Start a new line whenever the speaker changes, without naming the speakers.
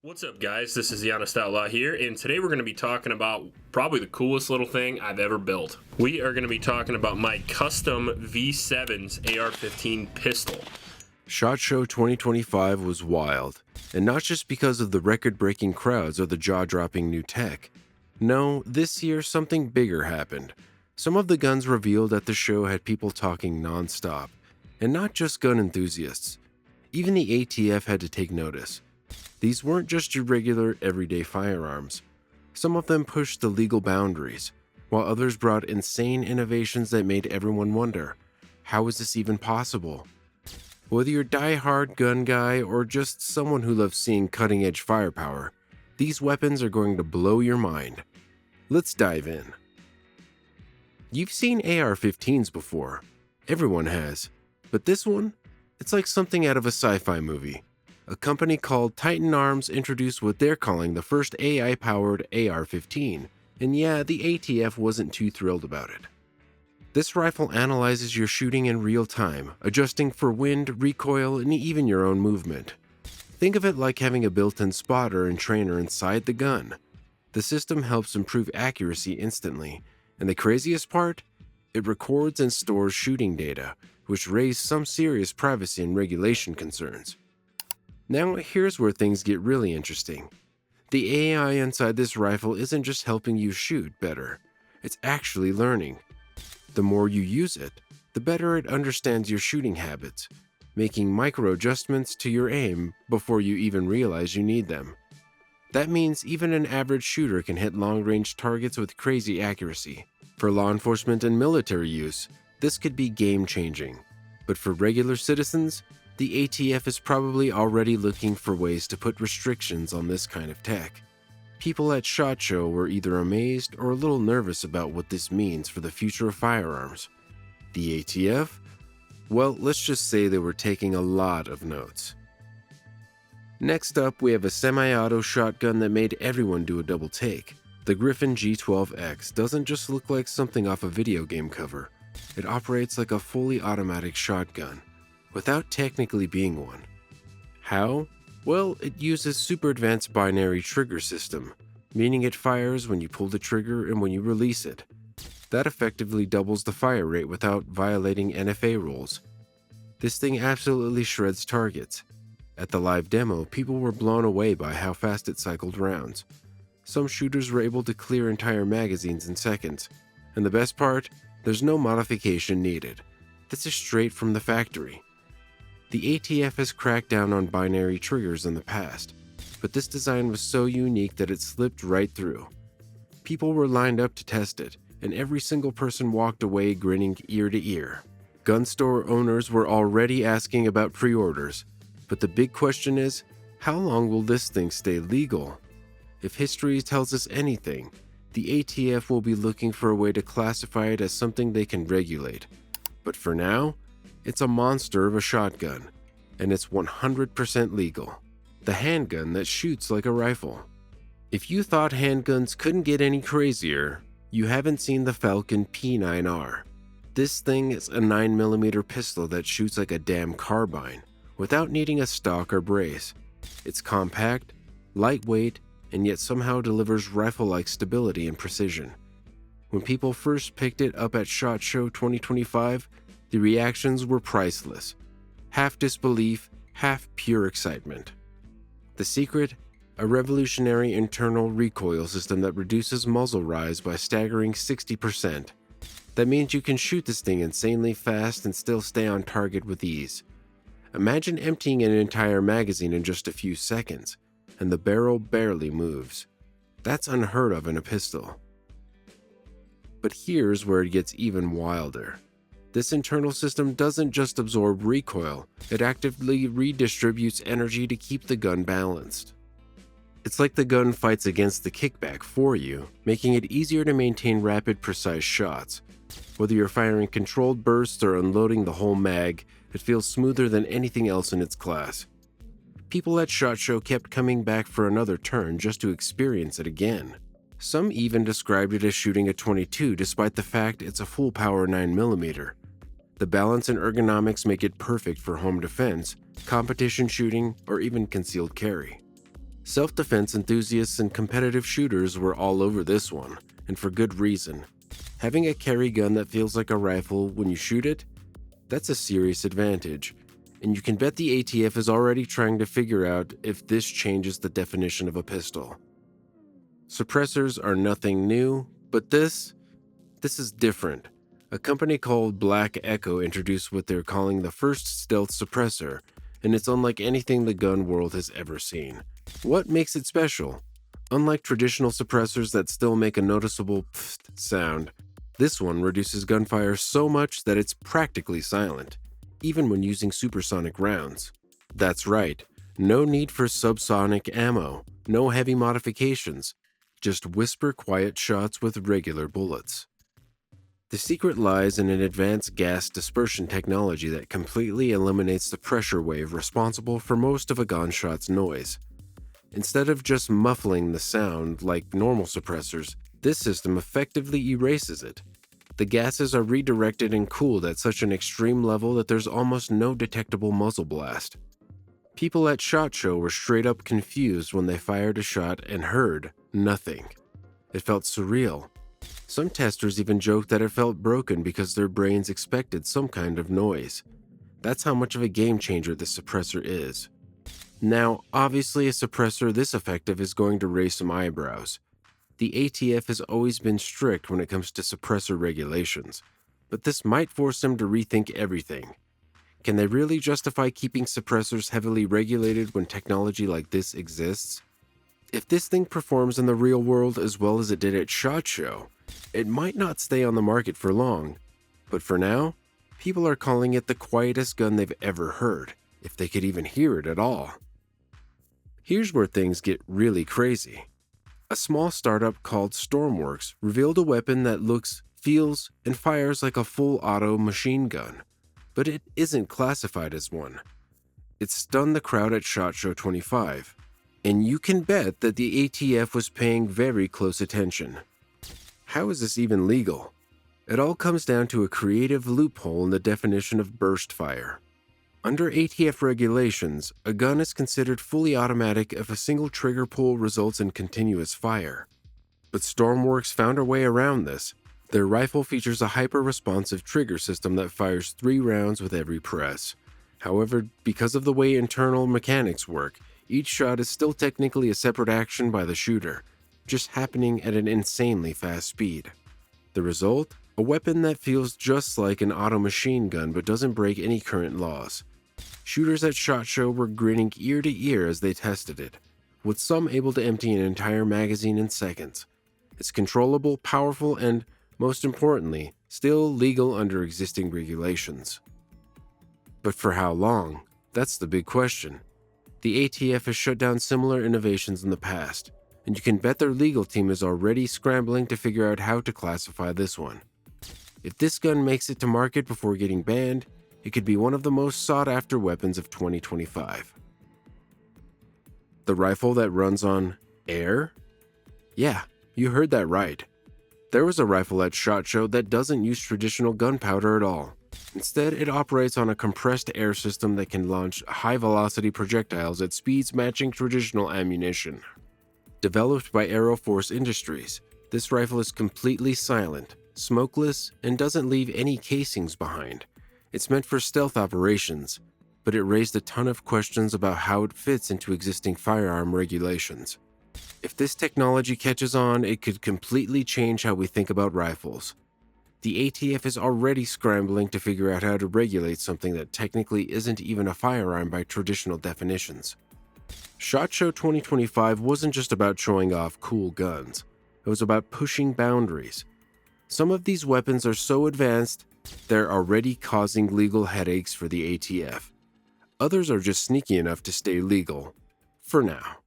What's up, guys? This is the Honest Outlaw here, and today we're going to be talking about probably the coolest little thing I've ever built. We are going to be talking about my custom V7's AR-15 pistol.
SHOT Show 2025 was wild, and not just because of the record-breaking crowds or the jaw-dropping new tech. No, this year something bigger happened. Some of the guns revealed at the show had people talking non-stop, and not just gun enthusiasts. Even the ATF had to take notice. These weren't just your regular, everyday firearms. Some of them pushed the legal boundaries, while others brought insane innovations that made everyone wonder, how is this even possible? Whether you're a die-hard gun guy or just someone who loves seeing cutting-edge firepower, these weapons are going to blow your mind. Let's dive in. You've seen AR-15s before. Everyone has. But this one? It's like something out of a sci-fi movie. A company called Titan Arms introduced what they're calling the first AI-powered AR-15, and yeah, the ATF wasn't too thrilled about it. This rifle analyzes your shooting in real time, adjusting for wind, recoil, and even your own movement. Think of it like having a built-in spotter and trainer inside the gun. The system helps improve accuracy instantly, and the craziest part? It records and stores shooting data, which raise some serious privacy and regulation concerns. Now, here's where things get really interesting. The AI inside this rifle isn't just helping you shoot better, it's actually learning. The more you use it, the better it understands your shooting habits, making micro adjustments to your aim before you even realize you need them. That means even an average shooter can hit long-range targets with crazy accuracy. For law enforcement and military use, this could be game-changing. But for regular citizens, the ATF is probably already looking for ways to put restrictions on this kind of tech. People at SHOT Show were either amazed or a little nervous about what this means for the future of firearms. The ATF? Well, let's just say they were taking a lot of notes. Next up, we have a semi-auto shotgun that made everyone do a double take. The Griffin G12X doesn't just look like something off a video game cover. It operates like a fully automatic shotgun, without technically being one. How? Well, it uses super advanced binary trigger system, meaning it fires when you pull the trigger and when you release it. That effectively doubles the fire rate without violating NFA rules. This thing absolutely shreds targets. At the live demo, people were blown away by how fast it cycled rounds. Some shooters were able to clear entire magazines in seconds. And the best part? There's no modification needed. This is straight from the factory. The ATF has cracked down on binary triggers in the past, but this design was so unique that it slipped right through. People were lined up to test it, and every single person walked away grinning ear to ear. Gun store owners were already asking about pre-orders, but the big question is, how long will this thing stay legal? If history tells us anything, the ATF will be looking for a way to classify it as something they can regulate. But for now, it's a monster of a shotgun, and it's 100% legal. The handgun that shoots like a rifle. If you thought handguns couldn't get any crazier, you haven't seen the Falcon P9R. This thing is a 9mm pistol that shoots like a damn carbine, without needing a stock or brace. It's compact, lightweight, and yet somehow delivers rifle-like stability and precision. When people first picked it up at SHOT Show 2025, the reactions were priceless. Half disbelief, half pure excitement. The secret? A revolutionary internal recoil system that reduces muzzle rise by a staggering 60%. That means you can shoot this thing insanely fast and still stay on target with ease. Imagine emptying an entire magazine in just a few seconds, and the barrel barely moves. That's unheard of in a pistol. But here's where it gets even wilder. This internal system doesn't just absorb recoil, it actively redistributes energy to keep the gun balanced. It's like the gun fights against the kickback for you, making it easier to maintain rapid, precise shots. Whether you're firing controlled bursts or unloading the whole mag, it feels smoother than anything else in its class. People at SHOT Show kept coming back for another turn just to experience it again. Some even described it as shooting a .22 despite the fact it's a full power 9mm. The balance and ergonomics make it perfect for home defense, competition shooting, or even concealed carry. Self-defense enthusiasts and competitive shooters were all over this one, and for good reason. Having a carry gun that feels like a rifle when you shoot it, that's a serious advantage, and you can bet the ATF is already trying to figure out if this changes the definition of a pistol. Suppressors are nothing new, but this is different. A company called Black Echo introduced what they're calling the first stealth suppressor, and it's unlike anything the gun world has ever seen. What makes it special? Unlike traditional suppressors that still make a noticeable pfft sound, this one reduces gunfire so much that it's practically silent, even when using supersonic rounds. That's right, no need for subsonic ammo, no heavy modifications, just whisper-quiet shots with regular bullets. The secret lies in an advanced gas dispersion technology that completely eliminates the pressure wave responsible for most of a gunshot's noise. Instead of just muffling the sound like normal suppressors, this system effectively erases it. The gases are redirected and cooled at such an extreme level that there's almost no detectable muzzle blast. People at SHOT Show were straight up confused when they fired a shot and heard nothing. It felt surreal. Some testers even joked that it felt broken because their brains expected some kind of noise. That's how much of a game changer this suppressor is. Now, obviously a suppressor this effective is going to raise some eyebrows. The ATF has always been strict when it comes to suppressor regulations, but this might force them to rethink everything. Can they really justify keeping suppressors heavily regulated when technology like this exists? If this thing performs in the real world as well as it did at SHOT Show, it might not stay on the market for long. But for now, people are calling it the quietest gun they've ever heard, if they could even hear it at all. Here's where things get really crazy. A small startup called Stormworks revealed a weapon that looks, feels, and fires like a full auto machine gun, but it isn't classified as one. It stunned the crowd at SHOT Show 25, and you can bet that the ATF was paying very close attention. How is this even legal? It all comes down to a creative loophole in the definition of burst fire. Under ATF regulations, a gun is considered fully automatic if a single trigger pull results in continuous fire. But Stormworks found a way around this. Their rifle features a hyper-responsive trigger system that fires 3 rounds with every press. However, because of the way internal mechanics work, each shot is still technically a separate action by the shooter, just happening at an insanely fast speed. The result? A weapon that feels just like an auto machine gun but doesn't break any current laws. Shooters at SHOT Show were grinning ear to ear as they tested it, with some able to empty an entire magazine in seconds. It's controllable, powerful, and, most importantly, still legal under existing regulations. But for how long? That's the big question. The ATF has shut down similar innovations in the past, and you can bet their legal team is already scrambling to figure out how to classify this one. If this gun makes it to market before getting banned, it could be one of the most sought-after weapons of 2025. The rifle that runs on air? Yeah, you heard that right. There was a rifle at SHOT Show that doesn't use traditional gunpowder at all. Instead, it operates on a compressed air system that can launch high-velocity projectiles at speeds matching traditional ammunition. Developed by Aero Force Industries, this rifle is completely silent, smokeless, and doesn't leave any casings behind. It's meant for stealth operations, but it raised a ton of questions about how it fits into existing firearm regulations. If this technology catches on, it could completely change how we think about rifles. The ATF is already scrambling to figure out how to regulate something that technically isn't even a firearm by traditional definitions. SHOT Show 2025 wasn't just about showing off cool guns. It was about pushing boundaries. Some of these weapons are so advanced, they're already causing legal headaches for the ATF. Others are just sneaky enough to stay legal. For now.